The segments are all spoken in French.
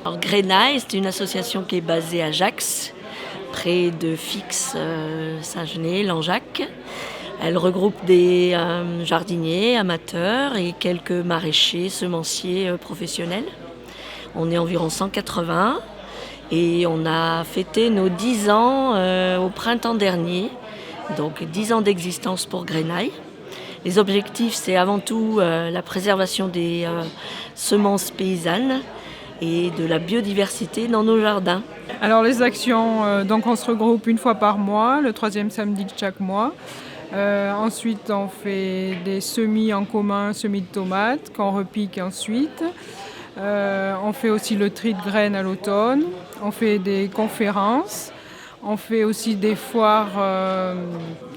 Alors Grenaille, c'est une association qui est basée à Jax, près de Fix, Saint-Genès, Langeac. Elle regroupe des jardiniers, amateurs et quelques maraîchers, semenciers professionnels. On est environ 180 et on a fêté nos 10 ans au printemps dernier, donc 10 ans d'existence pour Grenaille. Les objectifs, c'est avant tout la préservation des semences paysannes et de la biodiversité dans nos jardins. Alors les actions, donc on se regroupe une fois par mois, le troisième samedi de chaque mois. Ensuite, on fait des semis en commun, semis de tomates, qu'on repique ensuite. On fait aussi le tri de graines à l'automne. On fait des conférences. On fait aussi des foires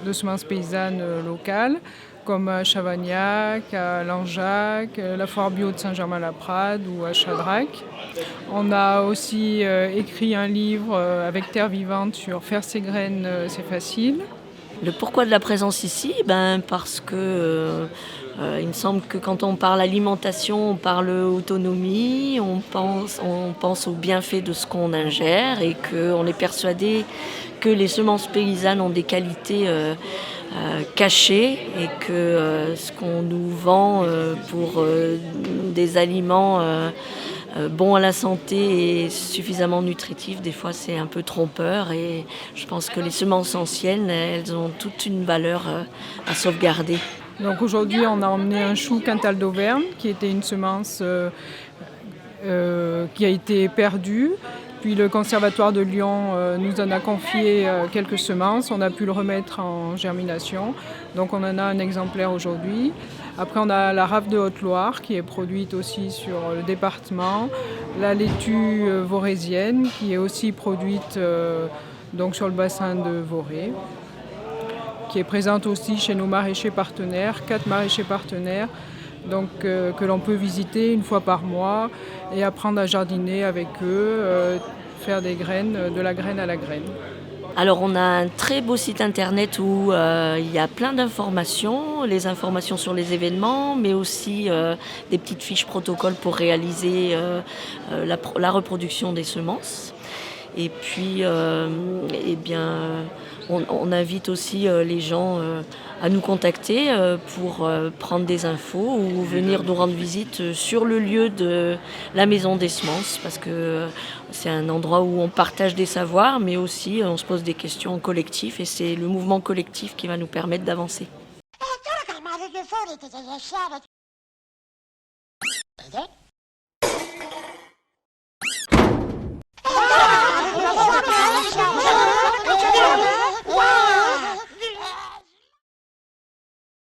de semences paysannes locales, comme à Chavagnac, à Langeac, la foire bio de Saint-Germain-la-Prade ou à Chadrac. On a aussi écrit un livre avec Terre Vivante sur faire ses graines, c'est facile. Le pourquoi de la présence ici, parce que il me semble que quand on parle alimentation, on parle autonomie, on pense aux bienfaits de ce qu'on ingère et qu'on est persuadé que les semences paysannes ont des qualités cachées et que ce qu'on nous vend pour des aliments bons à la santé et suffisamment nutritifs, des fois c'est un peu trompeur et je pense que les semences anciennes, elles ont toute une valeur à sauvegarder. Donc aujourd'hui, on a emmené un chou Quintal d'Auvergne qui était une semence qui a été perdue. Puis le Conservatoire de Lyon nous en a confié quelques semences. On a pu le remettre en germination. Donc on en a un exemplaire aujourd'hui. Après, on a la rafle de Haute-Loire qui est produite aussi sur le département. La laitue vaurésienne qui est aussi produite donc sur le bassin de Voré, qui est présente aussi chez nos maraîchers partenaires, 4 maraîchers partenaires, donc, que l'on peut visiter une fois par mois et apprendre à jardiner avec eux, faire des graines, de la graine à la graine. Alors on a un très beau site internet où il y a plein d'informations, les informations sur les événements, mais aussi des petites fiches protocoles pour réaliser la reproduction des semences. Et puis, on invite aussi les gens à nous contacter pour prendre des infos ou venir nous rendre visite sur le lieu de la Maison des Semences, parce que c'est un endroit où on partage des savoirs, mais aussi on se pose des questions en collectif, et c'est le mouvement collectif qui va nous permettre d'avancer.